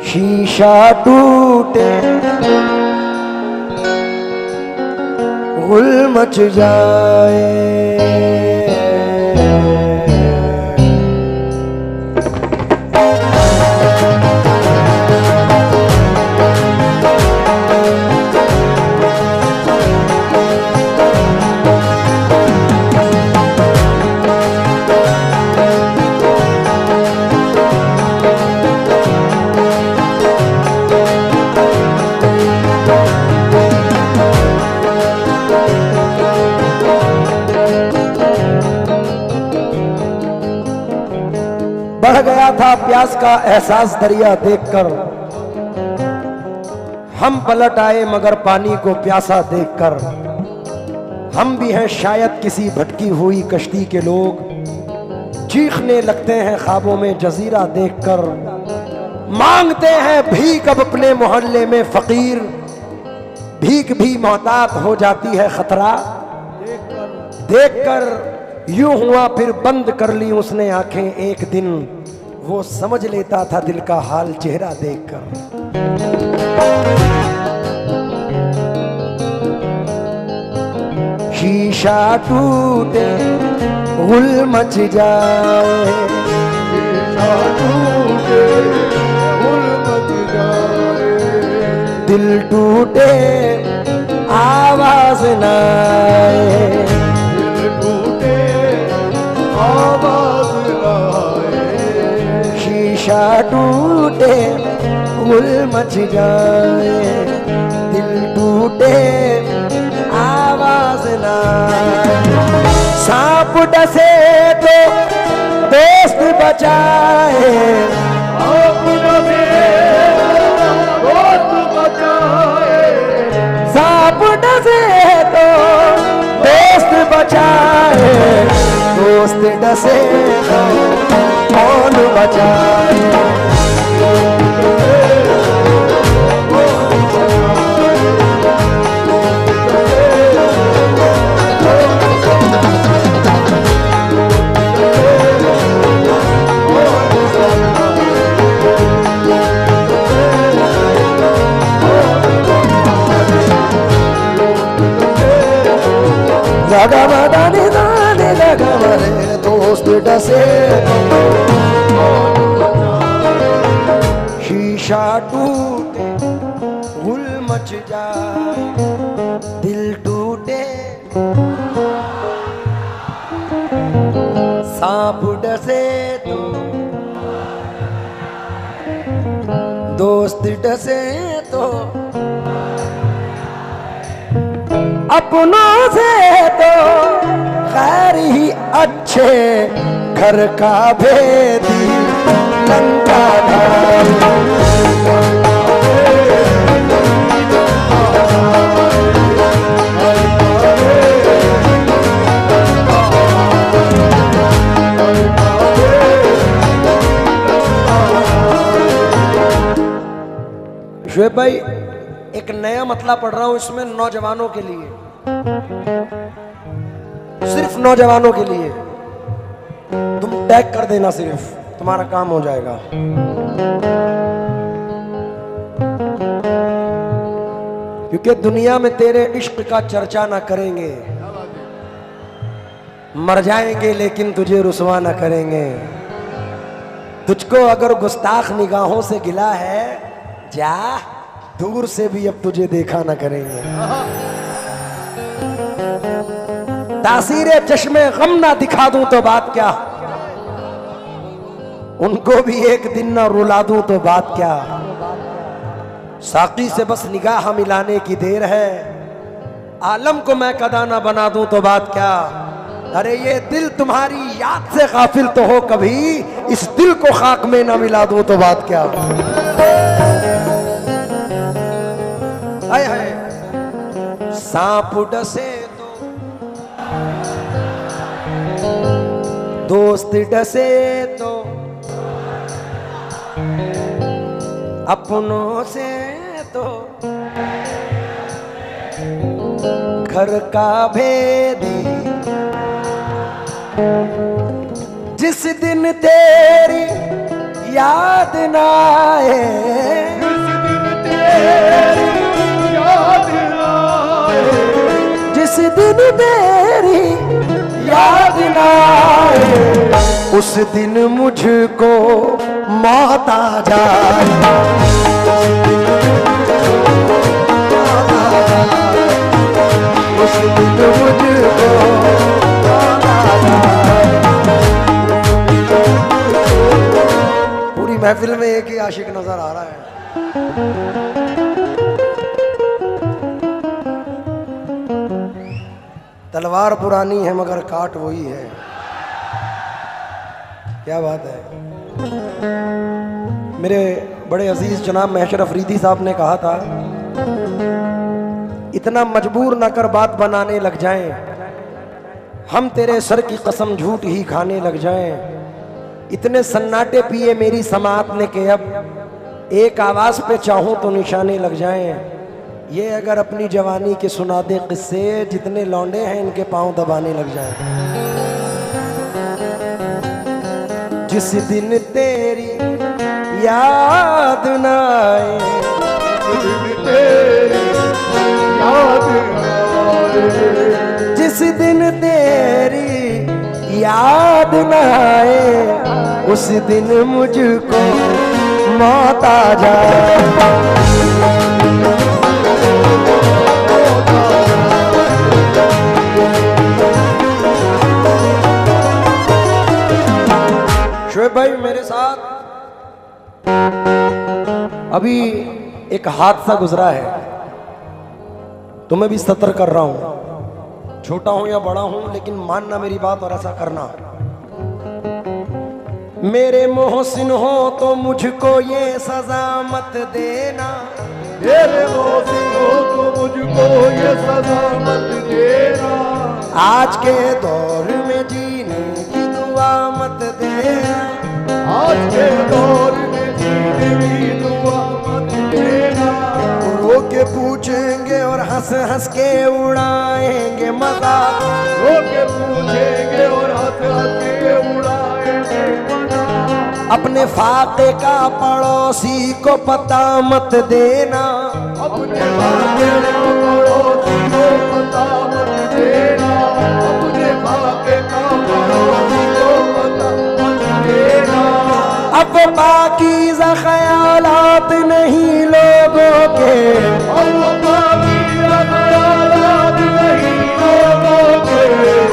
शीशा टूटे गुल मच जाए। बढ़ गया था प्यास का एहसास दरिया देखकर, हम पलट आए मगर पानी को प्यासा देखकर। हम भी हैं शायद किसी भटकी हुई कश्ती के लोग, चीखने लगते हैं ख्वाबों में जजीरा देखकर। मांगते हैं भीख अब अपने मोहल्ले में फकीर, भीख भी मोहतात हो जाती है खतरा देखकर। यूं हुआ फिर बंद कर ली उसने आंखें एक दिन, वो समझ लेता था दिल का हाल चेहरा देखकर। शीशा टूटे गुल मच जाए, शीशा टूटे गुल मच जाए। दिल टूटे आवाज ना आए, दिल टूटे आवाज ना आए। शीशा टूटे गुल मच जाए, दिल टूटे आवाज ना आए। सांप डसे तो दोस्त बचाए, सांप डसे दोस्त बचाए। सांप डसे तो दोस्त बचाए, दोस्त डसे तो कौन बचाए। लगा मदानी दानी लगा मरे दोस्त डसे, शीशा टूटे गुल मच जाए, दिल टूटे सांप डसे तो दोस्त डसे तो अपनों से तो खैर ही अच्छे, घर का भेदी लंका था। शुएब भाई एक नया मतला पढ़ रहा हूं इसमें नौजवानों के लिए, सिर्फ नौजवानों के लिए। तुम टैग कर देना, सिर्फ तुम्हारा काम हो जाएगा। क्योंकि दुनिया में तेरे इश्क का चर्चा ना करेंगे, मर जाएंगे लेकिन तुझे रुसवा ना करेंगे। तुझको अगर गुस्ताख निगाहों से गिला है, जा दूर से भी अब तुझे देखा ना करेंगे। तासीरे चश्मे गम ना दिखा दूं तो बात क्या, उनको भी एक दिन ना रुला दूं तो बात क्या। साकी से बस निगाह मिलाने की देर है, आलम को मैं कदा ना बना दूं तो बात क्या। अरे ये दिल तुम्हारी याद से गाफिल तो हो कभी, इस दिल को खाक में ना मिला दूं तो बात क्या। हाय हाय सांप डसे तो दोस्त डसे तो अपनों से तो घर का भेदी। जिस दिन तेरी याद ना आए, उस दिन मुझको मौत आ जाए, उस दिन मुझको मौत आ जाए। पूरी महफिल में एक ही आशिक नजर आ रहा है। तलवार पुरानी है मगर काट वही है। क्या बात है। मेरे बड़े अजीज जनाब महशर अफरीदी साहब ने कहा था, इतना मजबूर न कर बात बनाने लग जाएं, हम तेरे सर की कसम झूठ ही खाने लग जाएं। इतने सन्नाटे पिए मेरी समात ने के अब एक आवाज पे चाहूं तो निशाने लग जाएं। ये अगर अपनी जवानी के सुना दे किस्से, जितने लौंडे हैं इनके पांव दबाने लग जाएं। जिस दिन तेरी याद न आए, जिस दिन तेरी याद न आए, उस दिन मुझको मौत आ जाए। शोएब भाई, मेरे साथ अभी एक हादसा गुजरा है, तो मैं भी सतर कर रहा हूं। छोटा हूं या बड़ा हूं, लेकिन मानना मेरी बात और ऐसा करना। मेरे मोहसिन हो तो मुझको ये सजा मत देना, मेरे मोहसिन हो तो मुझको ये सजा मत देना। आज के दौर में जीने की दुआ मत देना, आज के दौर में जीने की दुआ मत देना। रो के पूछेंगे और हंस हंस के उड़ाएंगे मजाक, रो के पूछेंगे और हंस हंस के उड़ाएंगे मजाक। अपने फाके का पड़ोसी को पता मत देना, अपने फाके का पड़ोसी को पता मत देना। अपने फाके का पड़ोसी को पता मत देना। अब पाकीज़ा ख्यालात नहीं लोगों के, अब पाकीज़ा ख्यालात नहीं लोगों के।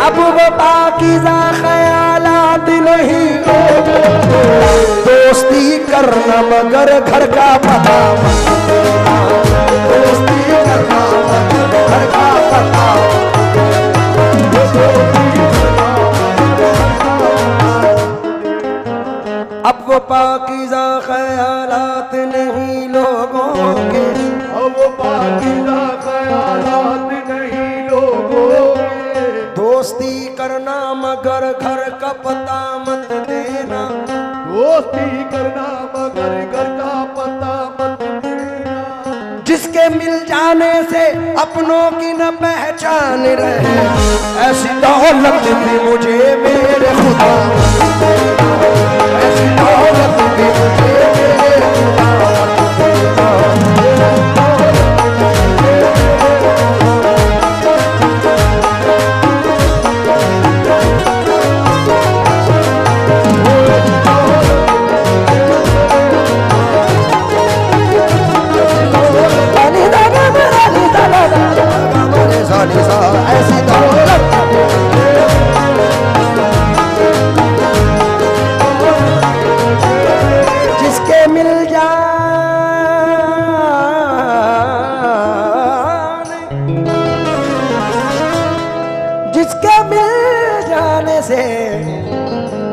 अब वो पाकीज़ा ख्यालात नहीं लोगों के। दोस्ती करना मगर घर का पता मत देना, दोस्ती करना मगर घर का पता। अब वो पाकीज़ा ख्यालात नहीं लोगों के, अब पाकीज़ा ख्यालात नहीं लोगों के। दोस्ती करना मगर घर का पता मत देना, दोस्ती करना मगर घर का पता मत देना। जिसके मिल जाने से अपनों की न पहचान रहे, ऐसी दौलत भी मुझे मेरे खुदा मत देना, ऐसी दौलत भी मुझे मेरे खुदा मत देना। ऐसी दौलत जिसके मिल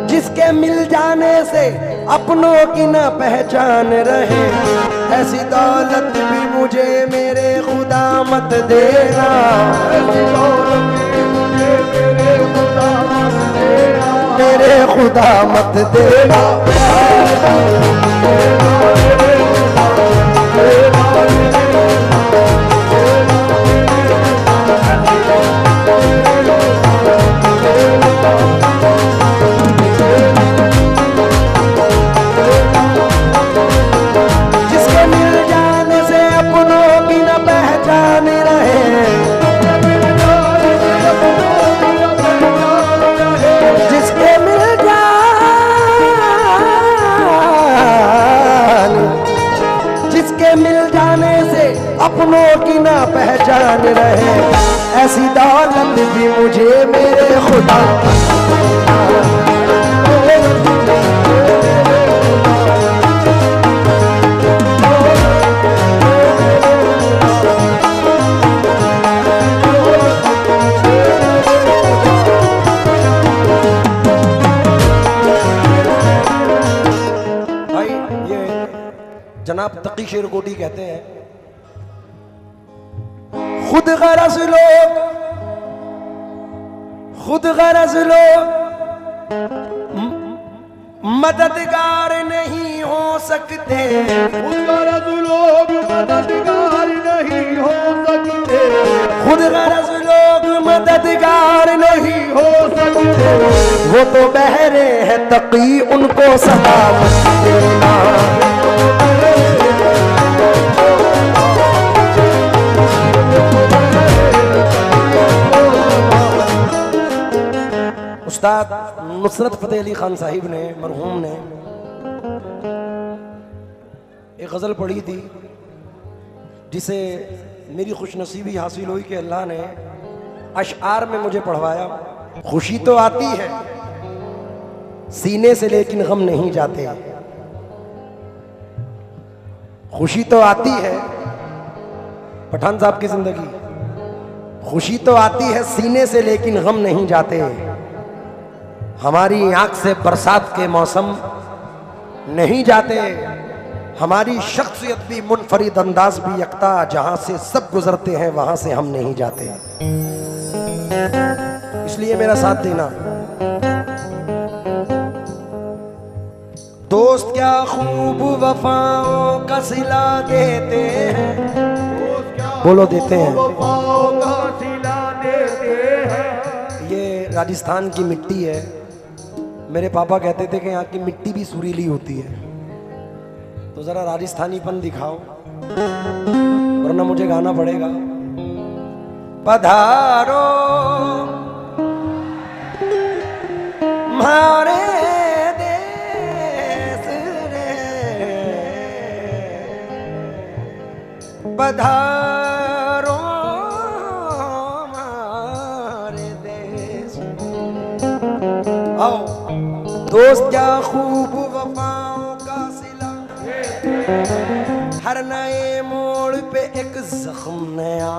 जिसके मिल जाने से अपनों की न पहचान रहे, ऐसी दौलत भी मुझे मेरे खुदा मत देना, ऐसी दौलत भी मुझे मेरे खुदा मत देना। मेरे खुदा मत देना। जिसके मिल जाने से अपनों की न पहचान रहे, जिसके मिल जाने अपनों की ना पहचान रहे, ऐसी दौलत भी मुझे मेरे खुदा। भाई ये जनाब तकी शेरकोटी कहते हैं, खुद गरज लोग, खुद गरज लोग मददगार नहीं हो सकते, खुद गरज लोग मददगार नहीं हो सकते, खुद गरज लोग मददगार नहीं हो सकते। वो तो बहरे हैं तकी उनको सलामत देना। उस्ताद नुसरत फतेह अली खान साहिब ने, मरहूम ने एक गज़ल पढ़ी थी जिसे मेरी खुशनसीबी हासिल हुई कि अल्लाह ने अशआर में मुझे पढ़वाया। खुशी तो आती है सीने से लेकिन गम नहीं जाते, खुशी तो आती है पठान साहब की जिंदगी, खुशी तो आती है सीने से लेकिन गम नहीं जाते। हमारी आंख से बरसात के मौसम नहीं जाते, हमारी शख्सियत भी मुनफरिद अंदाज भी यकता, जहां से सब गुजरते हैं वहां से हम नहीं जाते। इसलिए मेरा साथ देना। दोस्त क्या खूब वफाओं का सिला देते हैं, बोलो देते हैं। वफाओं का सिला देते हैं। ये राजस्थान की मिट्टी है। मेरे पापा कहते थे कि यहाँ की मिट्टी भी सुरीली होती है, तो जरा राजस्थानीपन दिखाओ वरना मुझे गाना पड़ेगा। पधारो मारे देश रे, पधारो मारे देश। आओ दोस्त क्या खूब वफाओं का सिला, हर नए मोड़ पे एक जख्म नया,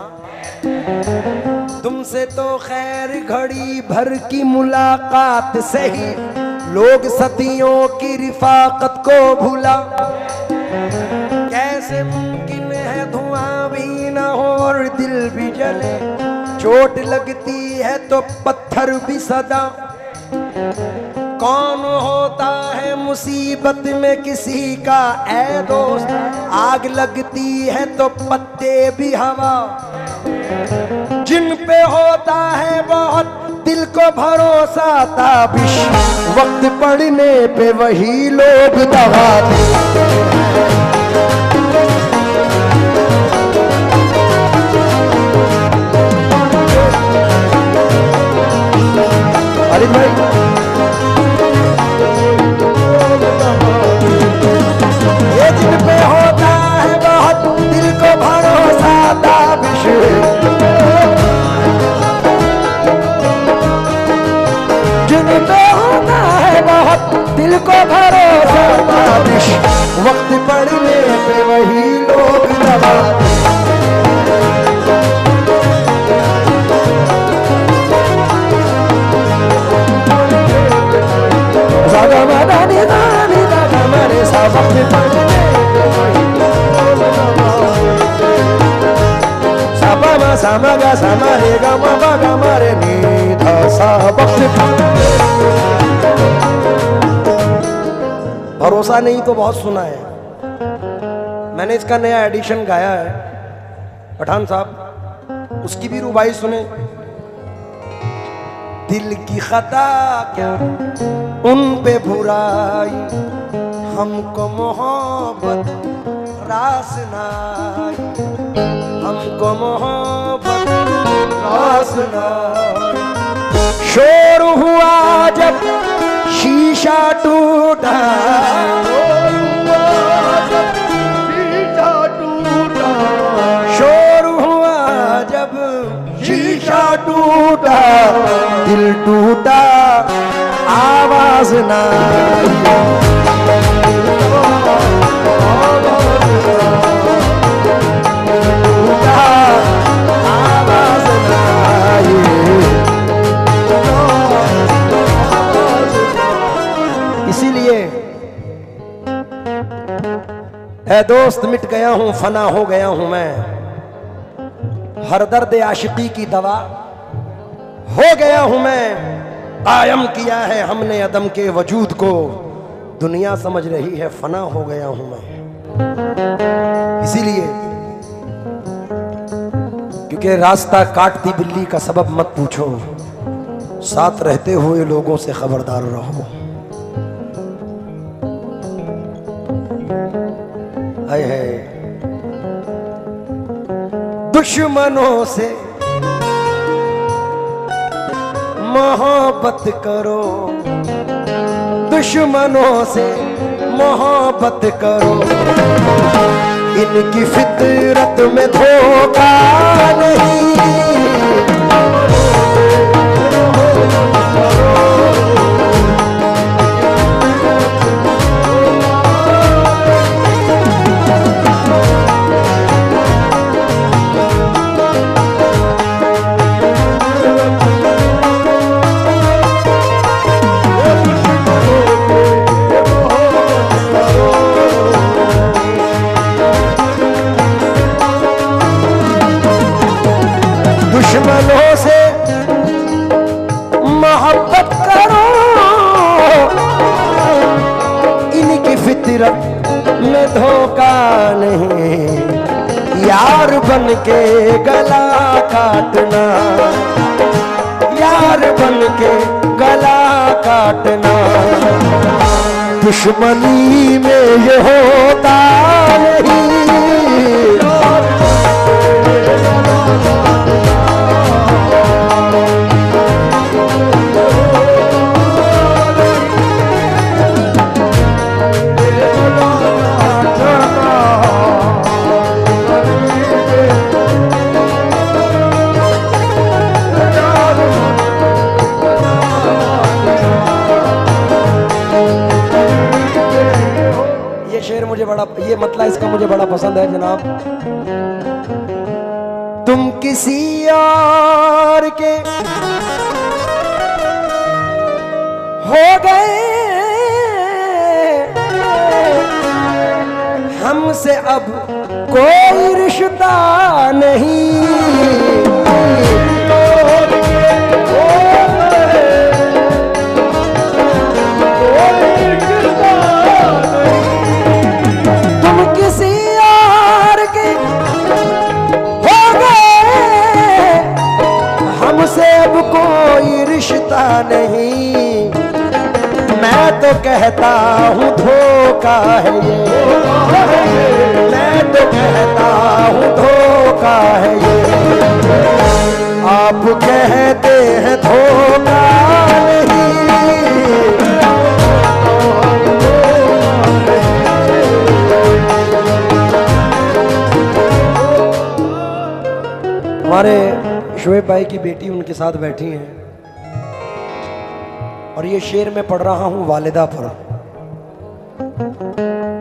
तुमसे तो खैर घड़ी भर की मुलाकात से ही लोग सदियों की रिफाकत को भूला। कैसे मुमकिन है धुआं भी न हो और दिल भी जले, चोट लगती है तो पत्थर भी सदा। कौन होता है मुसीबत में किसी का ऐ दोस्त, आग लगती है तो पत्ते भी हवा। जिन पे होता है बहुत दिल को भरोसा ताबिश, वक्त पड़ने पे वही लोग दवा दे। अरे भाई ये जिन पे होता है बहुत दिल को भरोसा ताबिश, जिन पे होता है बहुत दिल को भरोसा ताबिश, वक्त पड़ने पे वही लोग दबा दे। वक्त पड़ने सामा सामा गा सामा रे गा मा गा मा रे नी धा सा। वक्त भरोसा नहीं तो बहुत सुना है, मैंने इसका नया एडिशन गाया है पठान साहब, उसकी भी रुबाई सुने। दिल की खता क्या उन पे बुराई, हमको मोहब्बत रास नाई, हमको मोहब्बत रास नाई। शोर हुआ जब शीशा टूटा, शीशा टूटा, दिल टूटा आवाज ना आई। टूटा आवाज ना आई। इसीलिए ऐ दोस्त मिट गया हूं, फना हो गया हूं मैं, हर दर्द आशिकी की दवा हो गया हूं मैं। कायम किया है हमने अदम के वजूद को, दुनिया समझ रही है फना हो गया हूं मैं। इसीलिए क्योंकि रास्ता काटती बिल्ली का सबब मत पूछो, साथ रहते हुए लोगों से खबरदार रहो। हाय हाय दुश्मनों से मोहब्बत करो, दुश्मनों से मोहब्बत करो, इनकी फितरत में धोखा नहीं। दुश्मनों से मोहब्बत करो, इनकी फितरत में धोखा नहीं। यार बन के गला काटना, यार बन के गला काटना, दुश्मनी में ये होता नहीं। ये मतलब इसका मुझे बड़ा पसंद है जनाब। तुम किसी और के हो गए, हमसे अब कोई रिश्ता नहीं। अब कोई रिश्ता नहीं, मैं तो कहता हूँ धोखा है ये, मैं तो कहता हूँ धोखा है ये। आप कहते हैं धोखा नहीं, हमारे शोएब भाई की बेटी उनके साथ बैठी हैं और ये शेर मैं पढ़ रहा हूं वालिदा पर।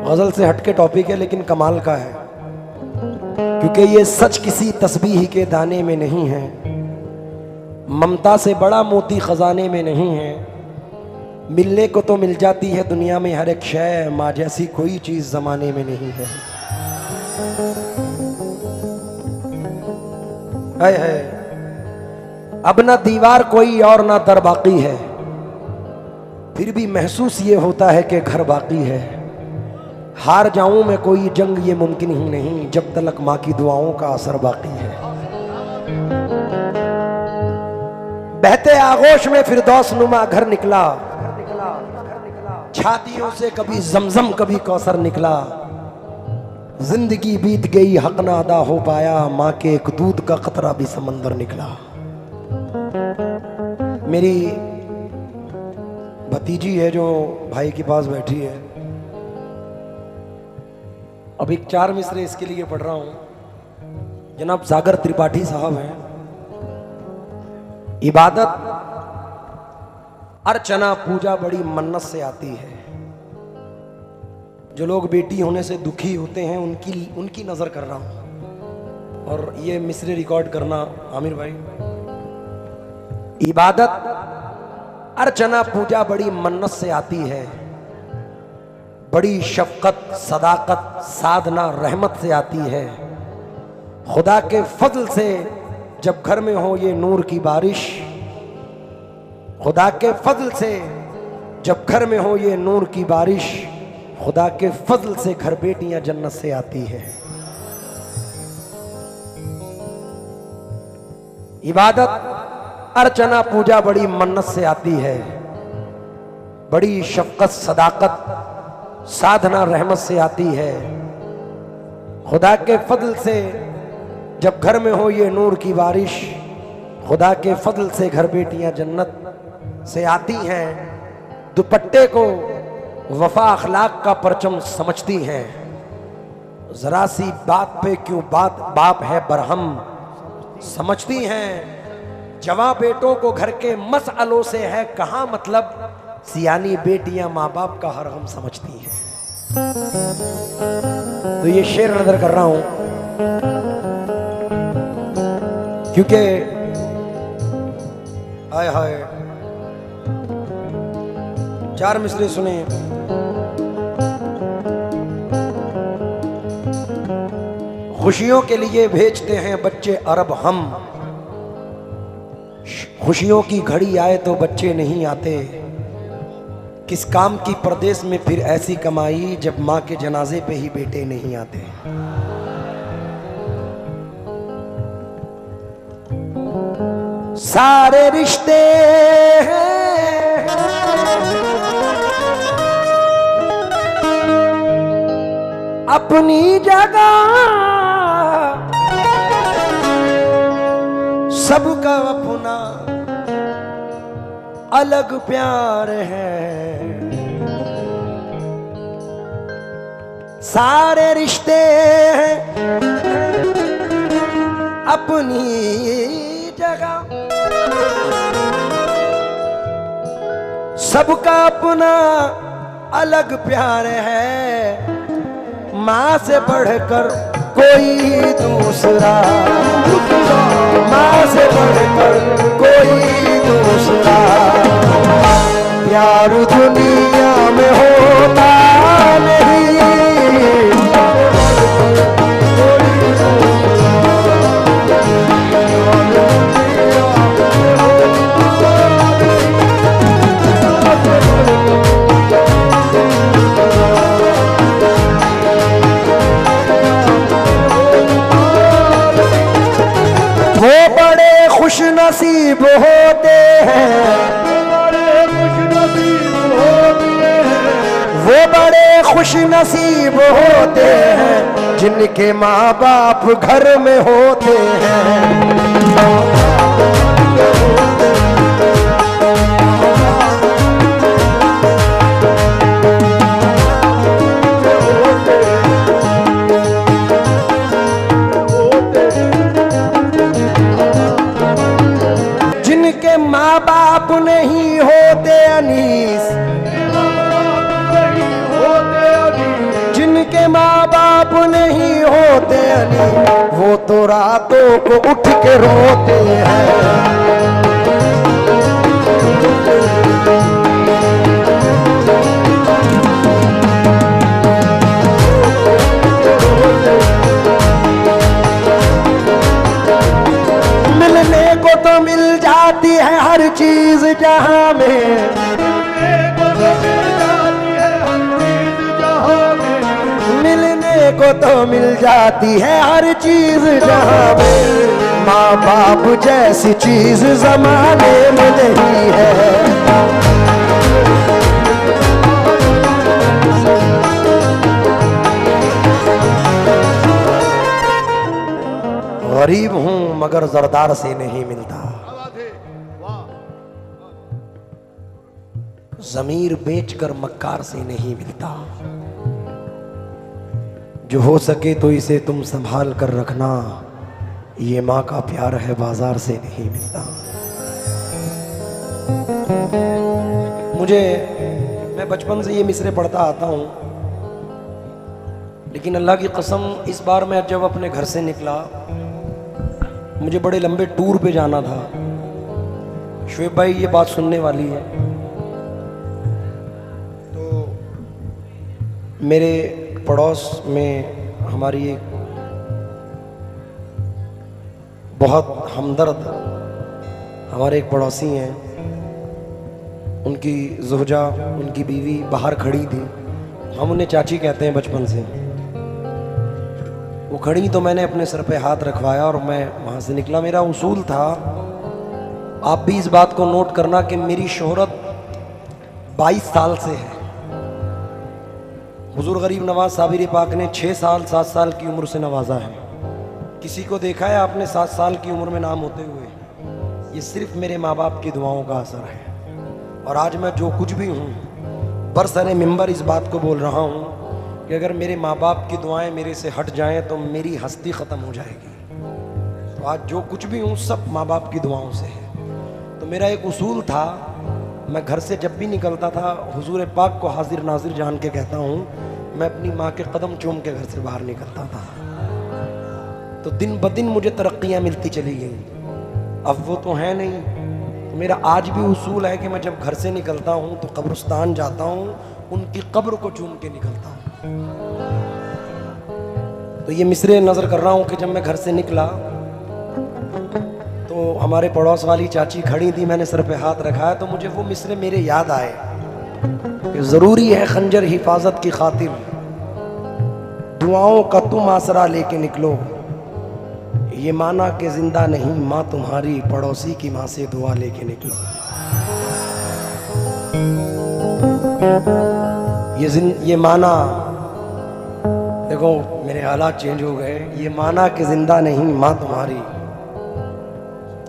गजल से हटके टॉपिक है लेकिन कमाल का है, क्योंकि ये सच किसी तस्बीह के दाने में नहीं है, ममता से बड़ा मोती खजाने में नहीं है। मिलने को तो मिल जाती है दुनिया में हर एक शय, माँ जैसी कोई चीज जमाने में नहीं है। हाय हाय अब ना दीवार कोई और ना दर बाकी है, फिर भी महसूस ये होता है कि घर बाकी है। हार जाऊं मैं कोई जंग ये मुमकिन ही नहीं, जब तक माँ की दुआओं का असर बाकी है। बहते आगोश में फिरदौस नुमा घर निकला, छातियों से कभी जमजम कभी कौसर निकला। जिंदगी बीत गई हक ना अदा हो पाया, माँ के एक दूध का कतरा भी समंदर निकला। मेरी भतीजी है जो भाई के पास बैठी है, अब एक 4 मिसरे इसके लिए पढ़ रहा हूं। जनाब सागर त्रिपाठी साहब हैं। इबादत अर्चना पूजा बड़ी मन्नत से आती है। जो लोग बेटी होने से दुखी होते हैं उनकी नजर कर रहा हूं। और ये मिसरे रिकॉर्ड करना आमिर भाई। इबादत अर्चना पूजा बड़ी मन्नत से आती है, बड़ी शफकत सदाकत साधना रहमत से आती है। खुदा के फजल से जब घर में हो ये नूर की बारिश, खुदा के फजल से जब घर में हो ये नूर की बारिश, खुदा के फजल से घर बेटियां जन्नत से आती है। इबादत अर्चना पूजा बड़ी मन्नत से आती है, बड़ी शफकत सदाकत साधना रहमत से आती है। खुदा के फजल से जब घर में हो ये नूर की बारिश, खुदा के फजल से घर बेटियां जन्नत से आती हैं। दुपट्टे को वफा अखलाक का परचम समझती हैं। जरा सी बात पे क्यों बाप है बरहम समझती हैं। जवां बेटों को घर के मसअलों से है कहां मतलब, सियानी बेटियां माँ बाप का हरगम समझती हैं। तो ये शेर नजर कर रहा हूं क्योंकि हाय हाय 4 मिसरे सुने। खुशियों के लिए भेजते हैं बच्चे अरब हम, खुशियों की घड़ी आए तो बच्चे नहीं आते। किस काम की परदेश में फिर ऐसी कमाई जब माँ के जनाजे पे ही बेटे नहीं आते। सारे रिश्ते अपनी जगह, सबका अपना अलग प्यार है। सारे रिश्ते अपनी जगह, सबका अपना अलग प्यार है। माँ से बढ़कर कोई दूसरा, माँ से बढ़कर कोई दूसरा प्यार दुनिया में होता नहीं। वो बड़े खुश नसीब होते हैं, वो बड़े खुश नसीब होते हैं जिनके माँ बाप घर में होते हैं। जिनके माँ बाप नहीं होते अनीस, जिनके माँ बाप नहीं होते अनीस, वो तो रातों को उठ के रोते हैं। मिलने को तो मिल जाती है हर चीज जहां में, मिलने को तो मिल जाती है हर चीज जहां में। माँ बाप जैसी चीज जमाने में नहीं है। गरीब हूं मगर जरदार से नहीं मिलता, ज़मीर बेचकर मक्कार से नहीं मिलता। जो हो सके तो इसे तुम संभाल कर रखना, ये माँ का प्यार है बाजार से नहीं मिलता। मैं बचपन से ये मिसरे पढ़ता आता हूँ, लेकिन अल्लाह की कसम इस बार मैं जब अपने घर से निकला, मुझे बड़े लंबे टूर पे जाना था। शुएब भाई ये बात सुनने वाली है। तो मेरे पड़ोस में हमारी एक बहुत हमदर्द हमारे एक पड़ोसी हैं, उनकी ज़ोजा, उनकी बीवी बाहर खड़ी थी। हम उन्हें चाची कहते हैं बचपन से। वो खड़ी तो मैंने अपने सर पे हाथ रखवाया और मैं वहाँ से निकला। मेरा उसूल था, आप भी इस बात को नोट करना कि मेरी शोहरत 22 साल से है। हुजूर गरीब नवाज साबिर पाक ने 6 साल 7 साल की उम्र से नवाजा है। किसी को देखा है आपने 7 साल की उम्र में नाम होते हुए? ये सिर्फ मेरे माँ बाप की दुआओं का असर है। और आज मैं जो कुछ भी हूँ, बरसरे मिंबर इस बात को बोल रहा हूँ कि अगर मेरे माँ बाप की दुआएं मेरे से हट जाएं तो मेरी हस्ती ख़त्म हो जाएगी। तो आज जो कुछ भी हूँ सब माँ बाप की दुआओं से है। तो मेरा एक उसूल था, मैं घर से जब भी निकलता था हुजूर पाक को हाजिर नाजिर जान के कहता हूँ, मैं अपनी माँ के कदम चूम के घर से बाहर निकलता था। तो दिन ब दिन मुझे तरक्कियाँ मिलती चली गई। अब वो तो है नहीं। तो मेरा आज भी उसूल है कि मैं जब घर से निकलता हूँ तो कब्रिस्तान जाता हूँ, उनकी कब्र को चूम के निकलता हूँ। तो ये मिसरे नज़र कर रहा हूँ कि जब मैं घर से निकला तो हमारे पड़ोस वाली चाची खड़ी थी, मैंने सर पे हाथ रखा है तो मुझे वो मिसरे मेरे याद आए कि ज़रूरी है खंजर हिफाजत की खातिर, दुआओं का तुम आसरा लेके निकलो। ये माना कि जिंदा नहीं माँ तुम्हारी, पड़ोसी की माँ से दुआ लेके निकलो। ये माना, देखो मेरे हालात चेंज हो गए। ये माना कि जिंदा नहीं माँ तुम्हारी,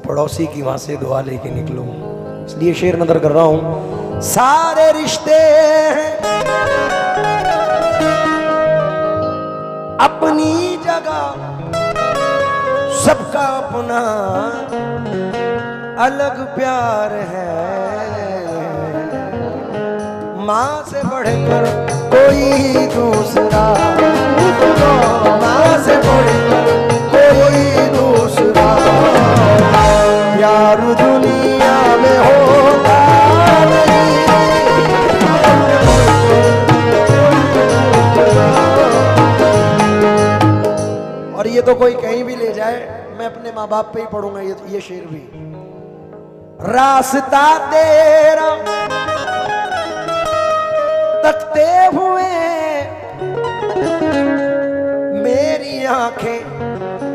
पड़ोसी की माँ से दुआ लेके निकलो। इसलिए शेर नजर कर रहा हूं। सारे रिश्ते अपनी जगह, सबका अपना अलग प्यार है। माँ से बढ़कर कोई दूसरा, माँ से बढ़कर कोई दूसरा प्यार दुनिया में होता नहीं। और ये तो कोई कहीं भी ले जाए, मैं अपने माँ बाप पे ही पढ़ूंगा ये शेर भी। रास्ता तेरा तकते हुए मेरी आंखें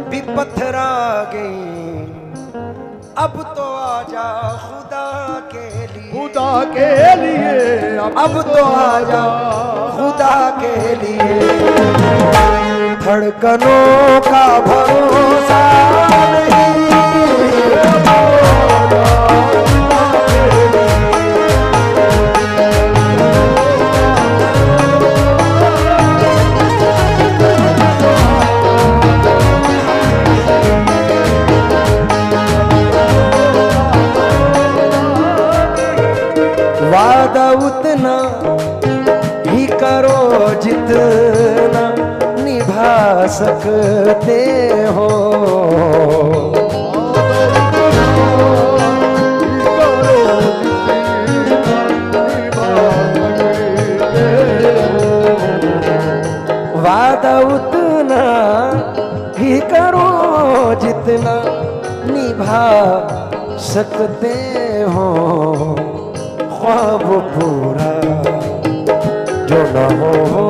भी पत्थरा गई। अब तो आजा खुदा के लिए, खुदा के लिए, अब तो आजा खुदा के लिए। धड़कनों का भरोसा नहीं, वादा उतना ही करो जितना निभा सकते हो। वादा उतना ही करो जितना निभा सकते हो। ख्वाब पूरा जो न हो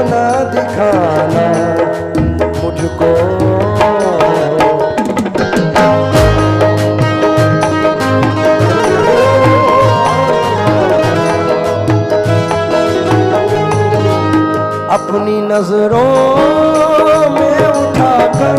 ना दिखाना मुझको। अपनी नजरों में उठाकर